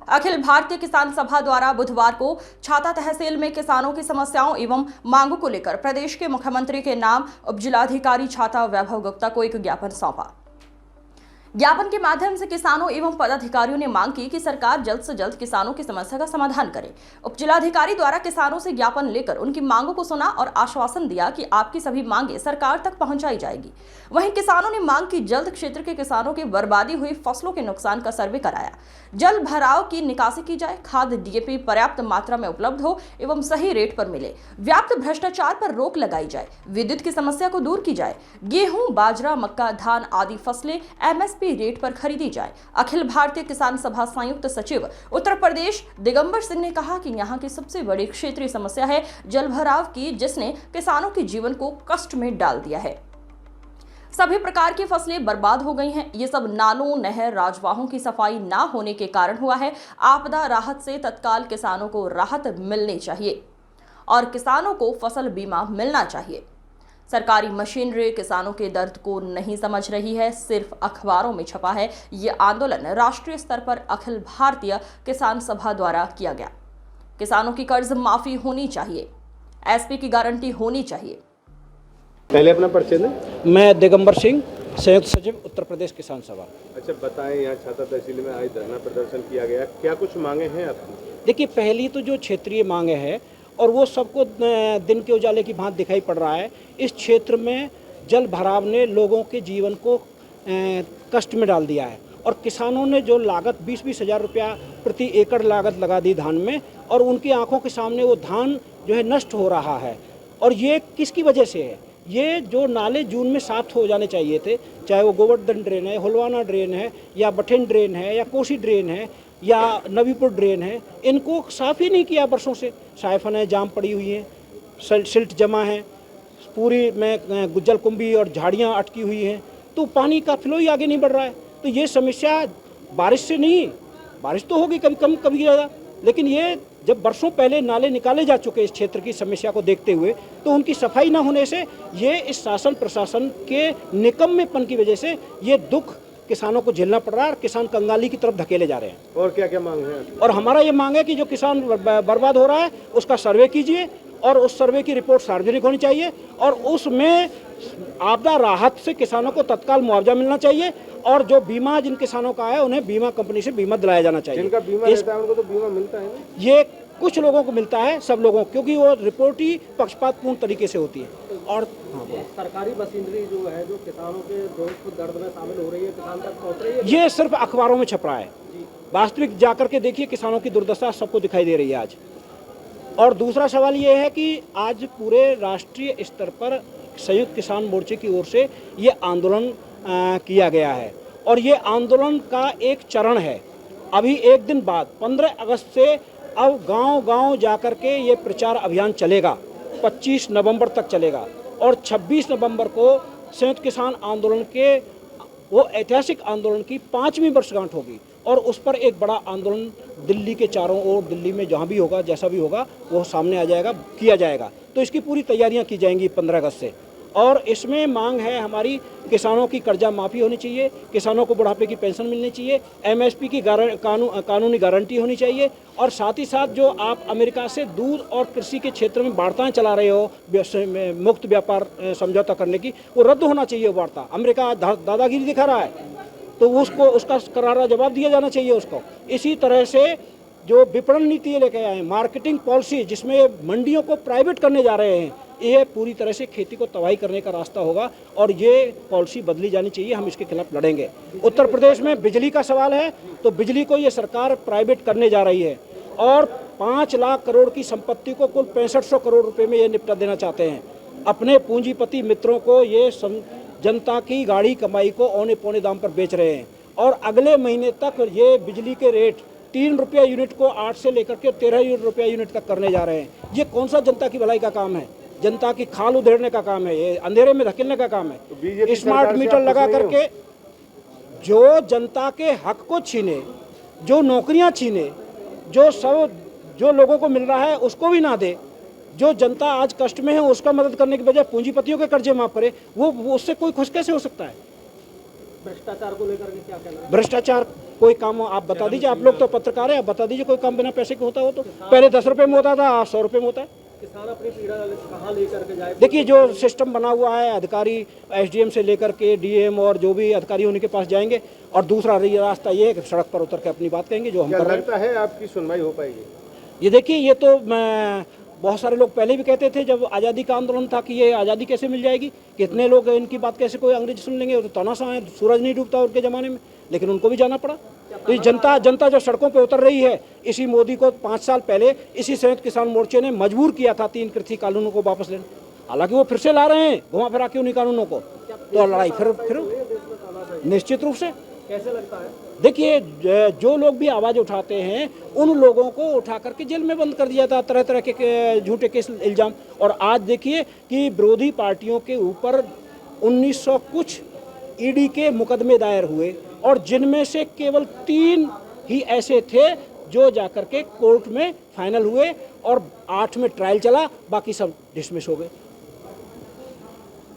अखिल भारतीय किसान सभा द्वारा बुधवार को छाता तहसील में किसानों की समस्याओं एवं मांगों को लेकर प्रदेश के मुख्यमंत्री के नाम उपजिलाधिकारी छाता वैभव गुप्ता को एक ज्ञापन सौंपा। ज्ञापन के माध्यम से किसानों एवं पदाधिकारियों ने मांग की कि सरकार जल्द से जल्द किसानों की समस्या का समाधान करे। उपजिलाधिकारी द्वारा किसानों से ज्ञापन लेकर उनकी मांगों को सुना और आश्वासन दिया कि आपकी सभी मांगे सरकार तक पहुंचाई जाएगी। वहीं किसानों ने मांग की जल्द क्षेत्र के किसानों की बर्बादी हुई फसलों के नुकसान का सर्वे कराया, जल भराव की निकासी की जाए, खाद डीएपी पर्याप्त मात्रा में उपलब्ध हो एवं सही रेट पर मिले, व्याप्त भ्रष्टाचार पर रोक लगाई जाए, विद्युत की समस्या को दूर की जाए, गेहूं, बाजरा, मक्का, धान आदि फसलें एमएसपी रेट पर खरीदी जाए। अखिल भारतीय किसान सभा संयुक्त सचिव उत्तर प्रदेश दिगंबर सिंह ने कहा कि यहाँ की सबसे बड़ी क्षेत्रीय समस्या है जल भराव की, जिसने किसानों के जीवन को कष्ट में डाल दिया है। सभी प्रकार की फसलें बर्बाद हो गई हैं। ये सब नालों, नहर, राजवाहों की सफाई ना होने के कारण हुआ है। आपदा राहत से तत्काल किसानों को राहत मिलनी चाहिए और किसानों को फसल बीमा मिलना चाहिए। सरकारी मशीनरी किसानों के दर्द को नहीं समझ रही है, सिर्फ अखबारों में छपा है। ये आंदोलन राष्ट्रीय स्तर पर अखिल भारतीय किसान सभा द्वारा किया गया। किसानों की कर्ज माफी होनी चाहिए, एसपी की गारंटी होनी चाहिए। पहले अपना परिचय दें। मैं दिगंबर सिंह, संयुक्त सचिव उत्तर प्रदेश किसान सभा। अच्छा बताएं, यहाँ छाता तहसील में आज धरना प्रदर्शन किया गया, क्या कुछ मांगे हैं आपकी? देखिए, पहली तो जो क्षेत्रीय मांगे है और वो सबको दिन के उजाले की भांति दिखाई पड़ रहा है। इस क्षेत्र में जल भराव ने लोगों के जीवन को कष्ट में डाल दिया है और किसानों ने जो लागत 20-20 हज़ार रुपया प्रति एकड़ लागत लगा दी धान में, और उनकी आंखों के सामने वो धान जो है नष्ट हो रहा है। और ये किसकी वजह से है? ये जो नाले जून में साफ हो जाने चाहिए थे, चाहे वो गोवर्धन ड्रेन है, हुलवाना ड्रेन है, या बठेन ड्रेन है, या कोसी ड्रेन है, या नबीपुर ड्रेन है, इनको साफ़ ही नहीं किया बरसों से। साइफनें जाम पड़ी हुई हैं, सिल्ट जमा है, पूरी में गुज्जल कुंभी और झाड़ियाँ अटकी हुई हैं, तो पानी का फ्लो ही आगे नहीं बढ़ रहा है। तो ये समस्या बारिश से नहीं, बारिश तो होगी कभी कम कभी ज़्यादा, लेकिन ये जब बरसों पहले नाले निकाले जा चुके इस क्षेत्र की समस्या को देखते हुए, तो उनकी सफाई ना होने से ये इस शासन प्रशासन के निकम्मेपन की वजह से ये दुख किसानों को झेलना पड़ रहा है और किसान कंगाली की तरफ धकेले जा रहे हैं। और क्या क्या मांग है? और हमारा ये मांग है कि जो किसान बर्बाद हो रहा है उसका सर्वे कीजिए और उस सर्वे की रिपोर्ट सार्वजनिक होनी चाहिए और उसमें आपदा राहत से किसानों को तत्काल मुआवजा मिलना चाहिए, और जो बीमा जिन किसानों का है उन्हें बीमा कंपनी से बीमा दिलाया जाना चाहिए। जिनका बीमा रहता है उनको तो बीमा मिलता है ना? ये कुछ लोगों को मिलता है, सब लोगों को, क्योंकि वो रिपोर्ट ही पक्षपातपूर्ण तरीके से होती है। और सरकारी मशीनरी जो है जो किसानों के दुख दर्द में शामिल हो रही है, किसान तक पहुंच रही है, ये सिर्फ अखबारों में छप रहा है। वास्तविक जाकर के देखिए, किसानों की दुर्दशा सबको दिखाई दे रही है आज। और दूसरा सवाल ये है कि आज पूरे राष्ट्रीय स्तर पर संयुक्त किसान मोर्चे की ओर से ये आंदोलन किया गया है और ये आंदोलन का एक चरण है। अभी एक दिन बाद 15 अगस्त से अब गांव-गांव जाकर के ये प्रचार अभियान चलेगा, 25 नवंबर तक चलेगा, और 26 नवंबर को संयुक्त किसान आंदोलन के वो ऐतिहासिक आंदोलन की 5वीं वर्षगांठ होगी और उस पर एक बड़ा आंदोलन दिल्ली के चारों ओर, दिल्ली में जहाँ भी होगा, जैसा भी होगा, वो सामने आ जाएगा, किया जाएगा। तो इसकी पूरी तैयारियां की जाएंगी 15 अगस्त से। और इसमें मांग है हमारी, किसानों की कर्जा माफ़ी होनी चाहिए, किसानों को बुढ़ापे की पेंशन मिलनी चाहिए, एमएसपी की कानूनी गारंटी होनी चाहिए, और साथ ही साथ जो आप अमेरिका से दूध और कृषि के क्षेत्र में वार्ताएं चला रहे हो मुक्त व्यापार समझौता करने की, वो रद्द होना चाहिए। वो वार्ता अमेरिका दादागिरी दिखा रहा है, तो उसका करारा जवाब दिया जाना चाहिए उसको। इसी तरह से जो विपणन नीति लेके आए हैं, मार्केटिंग पॉलिसी जिसमें मंडियों को प्राइवेट करने जा रहे हैं, ये पूरी तरह से खेती को तबाही करने का रास्ता होगा और ये पॉलिसी बदली जानी चाहिए। हम इसके खिलाफ लड़ेंगे। उत्तर प्रदेश में बिजली का सवाल है, तो बिजली को ये सरकार प्राइवेट करने जा रही है और 5 लाख करोड़ की संपत्ति को कुल 6500 करोड़ रुपए में ये निपटा देना चाहते हैं। अपने पूंजीपति मित्रों को ये जनता की गाढ़ी कमाई को औने पौने दाम पर बेच रहे हैं और अगले महीने तक ये बिजली के रेट 3 रुपया यूनिट को 8 से लेकर के 13 रुपया यूनिट तक करने जा रहे हैं। ये कौन सा जनता की भलाई का काम है? जनता की खाल उधेड़ने का काम है, ये अंधेरे में धकेलने का काम है। तो स्मार्ट मीटर लगा करके जो जनता के हक को छीने, जो नौकरियां छीने, जो लोगों को मिल रहा है उसको भी ना दे, जो जनता आज कष्ट में है उसका मदद करने के बजाय पूंजीपतियों के कर्जे माफ करे, वो उससे कोई खुश कैसे हो सकता है? भ्रष्टाचार को लेकर के क्या कहना है? भ्रष्टाचार कोई काम आप बता दीजिए, आप लोग तो पत्रकार हैं, आप बता दीजिए कोई काम बिना पैसे के होता हो तो। पहले 10 रुपये में होता था, आज 100 रुपये में होता है। किसान अपनी पीड़ा कहाँ लेकर के जाए? देखिए जो सिस्टम बना हुआ है, अधिकारी एसडीएम से लेकर के डीएम और जो भी अधिकारी उनके पास जाएंगे, और दूसरा रास्ता ये है कि सड़क पर उतर के अपनी बात कहेंगे जो हम क्या कर रहे हैं। लगता है आपकी सुनवाई हो पाएगी? ये देखिए, ये तो बहुत सारे लोग पहले भी कहते थे जब आज़ादी का आंदोलन था कि ये आज़ादी कैसे मिल जाएगी, कितने लोग इनकी बात कैसे कोई अंग्रेज सुन लेंगे, वो तो तानाशाह है, सूरज नहीं डूबता उनके ज़माने में, लेकिन उनको भी जाना पड़ा। तो ये जनता जो सड़कों पे उतर रही है, इसी मोदी को 5 साल पहले इसी संयुक्त किसान मोर्चे ने मजबूर किया था 3 कृषि कानूनों को वापस लेने। हालांकि वो फिर से ला रहे हैं घुमा फिरा के उन्हीं कानूनों को, तो लड़ाई फिर निश्चित रूप से। कैसे लगता है? देखिए जो लोग भी आवाज़ उठाते हैं उन लोगों को उठा करके जेल में बंद कर दिया था, तरह तरह के झूठे केस इल्ज़ाम। और आज देखिए कि विरोधी पार्टियों के ऊपर 1900 कुछ ईडी के मुकदमे दायर हुए, और जिनमें से केवल 3 ही ऐसे थे जो जाकर के कोर्ट में फाइनल हुए, और 8 में ट्रायल चला, बाकी सब डिसमिस हो गए।